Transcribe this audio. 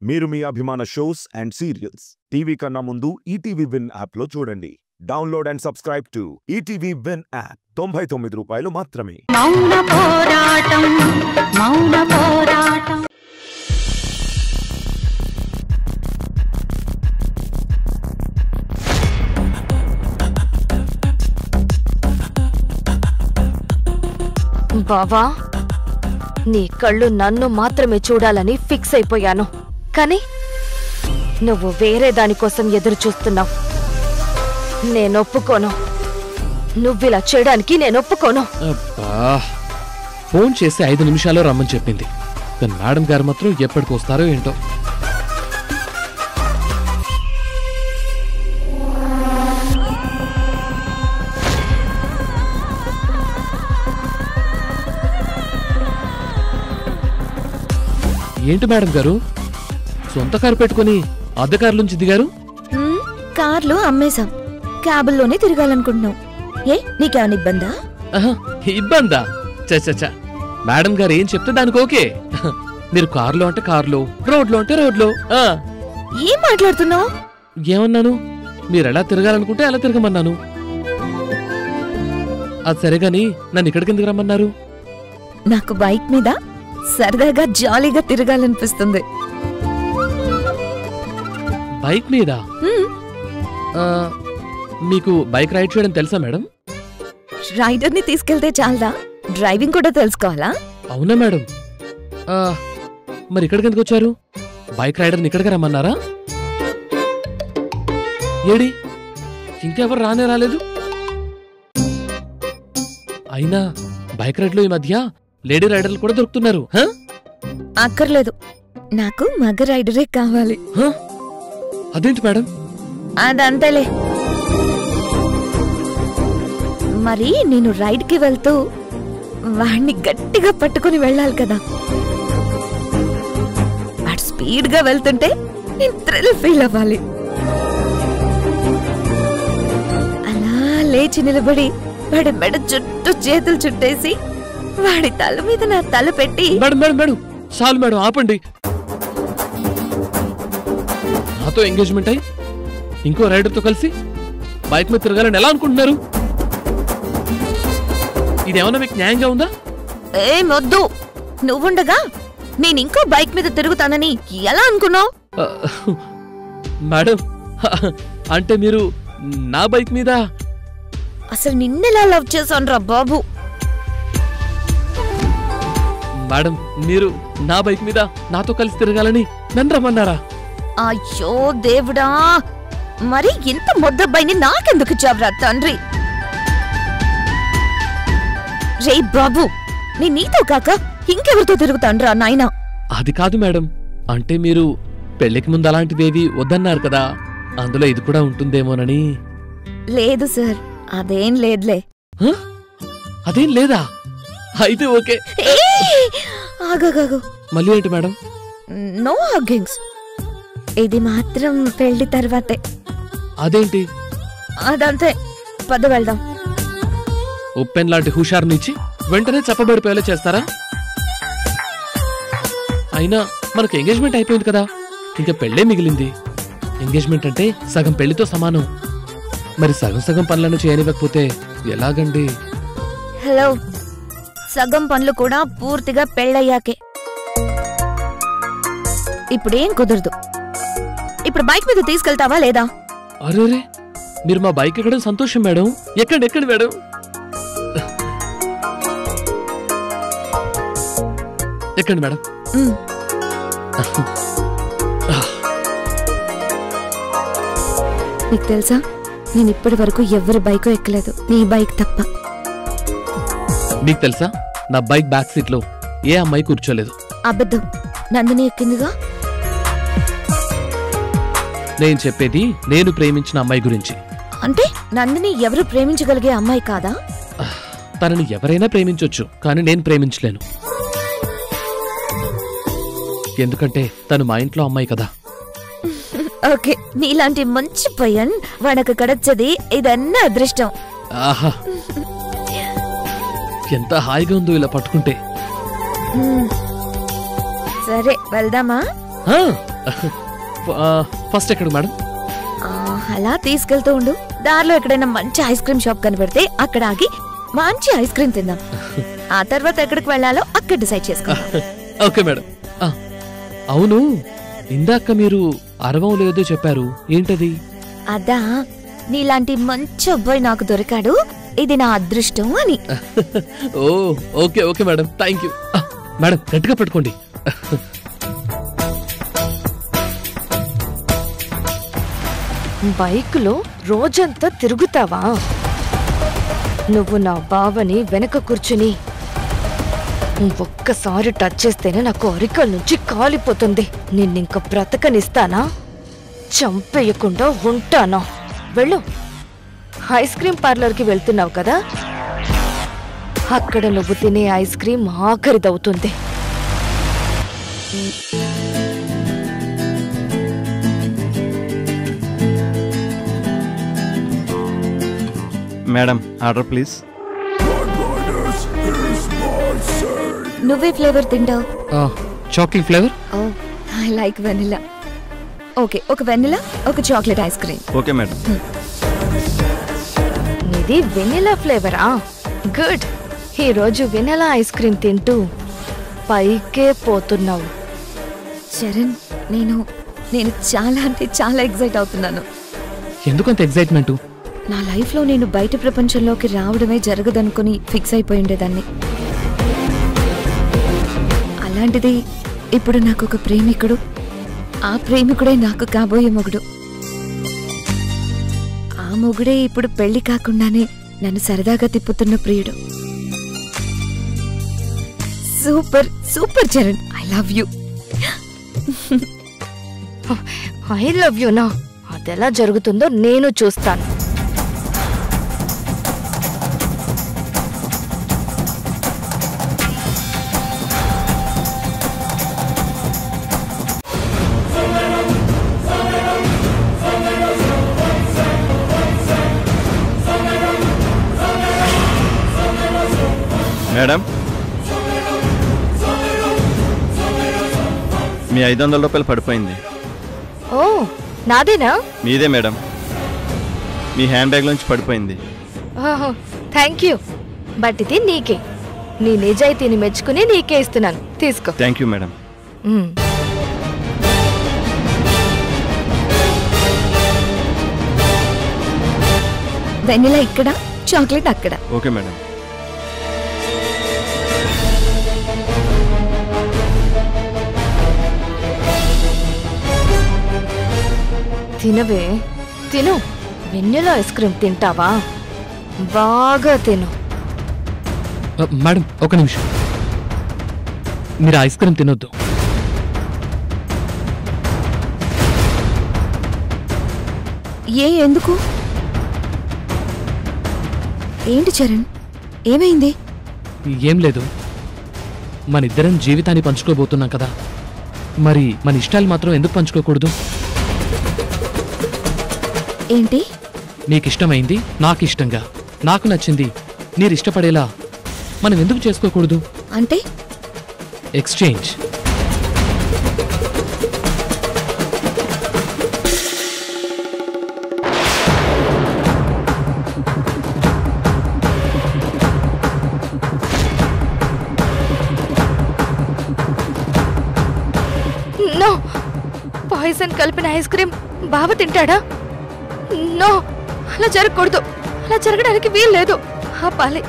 మీరు మీ అభిమాన shows and serials TV కన్నా ముందు ఈటీవీ విన్ యాప్ లో చూడండి. Download and subscribe to ETV win app. 99 రూపాయలు మాత్రమే. మౌన పోరాటం మౌన పోరాటం. బావా, నీ కళ్ళు నన్ను మాత్రమే చూడాలని ఫిక్స్ అయిపోయాను. కానీ నువ్వు వేరే దానికోసం ఎదురు చూస్తున్నావు. నేనొప్పుకోను. నువ్విలా చేయడానికి నేనొప్పుకోను. ఫోన్ చేసి 5 నిమిషాల్లో రమ్మని చెప్పింది. కానీ మేడం గారు మాత్రం ఎప్పటికొస్తారో ఏంటో. ఏంటి మేడం గారు, సొంత కారు పెట్టుకుని అద్దె కారులోంచి దిగారు? కార్లు అమ్మేశాం, క్యాబుల్లోనే తిరగాలనుకుంటున్నాం. ఏ నీకేమైనా ఇబ్బందా? ఇబ్బందా? చచ్చా, మేడం గారు ఏం చెప్తే దానికి ఓకే. మీరు కారులో అంటే కారులో, రోడ్లో అంటే రోడ్లో. ఏం మాట్లాడుతున్నావు? ఏమన్నాను? మీరు ఎలా తిరగాలనుకుంటే అలా తిరగమన్నాను. అది సరేగాని నన్ను ఇక్కడికి ఎందుకు రమ్మన్నారు? నాకు బైక్ మీద సరదాగా జాలీగా తిరగాలనిపిస్తుంది. బైక్ మీద? మీకు బైక్ రైడ్ చేయడం తెలుసా మేడం? రైడర్ని తీసుకెళ్తే చాలదా? డ్రైవింగ్ కూడా తెలుసుకోవాలా? అవునా మేడం? మరి ఇక్కడికి ఎందుకు వచ్చారు? బైక్ రైడర్ని ఇక్కడికి రమ్మన్నారా? ఏడి ఇంకెవరు రాలేదు? అయినా బైక్ రైడ్ లో ఈ మధ్య లేడీ రైడర్లు కూడా దొరుకుతున్నారు. అక్కర్లేదు, నాకు మగ రైడరే కావాలి. అదేంటి మేడం? అదంతలే. మరి నేను రైడ్ కి వెళ్తూ వాణ్ణి గట్టిగా పట్టుకుని వెళ్ళాలి కదా. వాడు స్పీడ్ గా వెళ్తుంటే నేను థ్రిల్ ఫీల్ అవ్వాలి. అలా లేచి నిలబడి వాడి మెడ చుట్టూ చేతులు చుట్టేసి వాడి తల మీద నా తల పెట్టి. మేడం మేడం మేడం చాలు మేడం, ఆపండి. నాతో ఎంగేజ్మెంట్ అయి ఇంకో రైడర్తో కలిసి బైక్ మీద తిరగాలని ఎలా అనుకుంటున్నారు? ఇదేమన్నా మీకు న్యాయంగా ఉందా? ఏమొద్దు, నువ్వుండగా నేను ఇంకో బైక్ మీద తిరుగుతానని ఎలా అనుకున్నావు? మేడం, అంటే మీరు నా బైక్ మీద? అసలు నిన్నెలా లవ్ చేశాను రా బాబు. మేడం, మీరు నా బైక్ మీద నాతో కలిసి తిరగాలని నన్ను రమ్మన్నారా? అయ్యో దేవుడా, మరి ఇంత మొద్దబ్బాయిని నాకెందుకు ఇచ్చావురా తండ్రి? రే బాబు, నీ నీతో కాక ఇంకెవరితో తిరుగుతాన్రా నాయనా? అది కాదు మేడం, అంటే మీరు పెళ్లికి ముందు అలాంటిదేవి వద్దన్నారు కదా, అందులో ఇది కూడా ఉంటుందేమోనని. లేదు సార్, అదేం లేదులే. అదేం లేదా? అయితే ఓకే. ఆగాగాగు, మళ్ళీ ఏంటి మేడం? No huggings. ఇది మాత్రం పెళ్లి తర్వాతే. అదేంటి? అదంతే, పద వెళ్దాం. ఉప్పెన్ లాంటి హుషారునిచ్చి వెంటనే చెప్పబడిపోయేలా చేస్తారా? అయినా మనకు ఎంగేజ్మెంట్ అయిపోయింది కదా, ఇంకా పెళ్లే మిగిలింది. ఎంగేజ్మెంట్ అంటే సగం పెళ్లితో సమానం. మరి సగం సగం పనులను చేయనివ్వకపోతే ఎలాగండి? హలో, సగం పనులు కూడా పూర్తిగా పెళ్ళయ్యాకే. ఇప్పుడేం కుదరదు. ఇప్పుడు బైక్ మీద తీసుకెళ్తావా లేదా? అరే, మీరు మా బైక్ ఎక్కడం సంతోషం మేడం. ఎక్కండి మేడం. ఎక్కండి మేడం. నీకు తెలుసా, నేను ఇప్పటి వరకు ఎవరి బైకో ఎక్కలేదు, నీ బైక్ తప్ప. మీకు తెలుసా, నా బైక్ బ్యాక్ సీట్ లో ఏ అమ్మాయి కూర్చోలేదు. అబద్ధం, నందిని ఎక్కిందిగా. నేను చెప్పేది నేను ప్రేమించిన అమ్మాయి గురించి. అంటే నందిని ఎవరు ప్రేమించగలిగే అమ్మాయి కాదా? తనని ఎవరైనా ప్రేమించొచ్చు, కానీ నేను ప్రేమించలేను. ఎందుకంటే తను మా ఇంట్లో అమ్మాయి కదా. ఓకే, నీలాంటి మంచి పయ్యన్ వాడకు కడచ్చది ఇదన్నా అదృష్టం. ఆహా, ఎంత హాయిగా ఉందో ఇలా పట్టుకుంటే. సరే వెళ్దామా? ఫస్ట్ ఎక్కడ మేడం? అలా తీసుకెళ్తూ ఉండు. దారిలో ఎక్కడైనా మంచి ఐస్ క్రీమ్ షాప్ కనిపెడితే అక్కడ ఆగి మంచి ఐస్ క్రీమ్ తిందాం. ఆ తర్వాత ఎక్కడికి వెళ్ళాలో అక్కడ డిసైడ్ చేసుకుందాం. Okay madam. అవును, ఇందాక మీరు అరవం లేదో చెప్పారు, ఏంటది? అదా, నీలాంటి మంచి అబ్బాయి నాకు దొరికాడు, ఇది నా అదృష్టం అని. Oh okay okay madam, thank you. Madam గట్టిగా పట్టుకోండి. బైకులో రోజంతా తిరుగుతావా? నువ్వు నా బావని వెనక కూర్చుని ఒక్కసారి టచ్ చేస్తేనే నాకు అరికల నుంచి కాలిపోతుంది. నిన్నింక బ్రతకనిస్తానా? చంపేయకుండా ఉంటానా? వెళ్ళు. ఐస్ క్రీం పార్లర్కి వెళ్తున్నావు కదా, అక్కడ నువ్వు తినే ఐస్ క్రీం ఆఖరిదవుతుంది. Madam order please. నువ్వే ఫ్లేవర్ తింటావు? Chocolate flavour. Oh, I like vanilla. Okay, ఒక వెనిలా, ఒక chocolate ice cream. Okay madam. ఇది వెనిలా ఫ్లేవరా? గుడ్. ఈరోజు వెనిలా ఐస్ క్రీమ్ తింటూ పైకే పోతున్నావు. చరణ్, నేను చాలా అంటే చాలా ఎక్సైట్ అవుతున్నాను. ఎందుకంత ఎక్సైట్మెంట్? నా లైఫ్లో నేను బయట ప్రపంచంలోకి రావడమే జరగదనుకుని ఫిక్స్ అయిపోయి ఉండేదాన్ని. అలాంటిది ఇప్పుడు నాకు ఒక ప్రేమికుడు, ఆ ప్రేమికుడే నాకు కాబోయే మొగుడు. ఆ మొగుడే ఇప్పుడు పెళ్లి కాకుండానే నన్ను సరదాగా తిప్పుతున్న ప్రియుడు. Super super Charan, I love you. I love you నా. అదెలా జరుగుతుందో నేను చూస్తాను. మేడం, మీ 500 రూపాయలు పడిపోయింది. ఓ, నాదేనా? మీదే మేడం, మీ హ్యాండ్ బ్యాగ్ నుంచి పడిపోయింది. Thank you. బట్ ఇది నీకే. నీ నిజాయితీని మెచ్చుకుని నీకే ఇస్తున్నాను, తీసుకో. Thank you madam. వెనిలా ఇక్కడ, చాక్లెట్ అక్కడ. Okay madam. తినవే, తిను. వెన్నెల ఐస్ క్రీమ్ తింటావా? బాగా తిను. మేడం ఒక నిమిషం, మీరు ఐస్ క్రీమ్ తినొద్దు. ఎందుకు? ఏంటి చరణ్, ఏమైంది? ఏం లేదు, మన ఇద్దరం జీవితాన్ని పంచుకోబోతున్నాం కదా, మరి మన ఇష్టాలు మాత్రం ఎందుకు పంచుకోకూడదు? ఏంటి? నీకిష్టమైంది నాకు ఇష్టంగా, నాకు నచ్చింది మీరు ఇష్టపడేలా మనం ఎందుకు చేసుకోకూడదు? అంటే ఎక్స్చేంజ్. నో, పాయిజన్ కలిపిన ఐస్ క్రీమ్ బావ తింటాడా? నో, అలా జరగకూడదు. అలా జరగడానికి వీల్లేదు. ఆపాలి.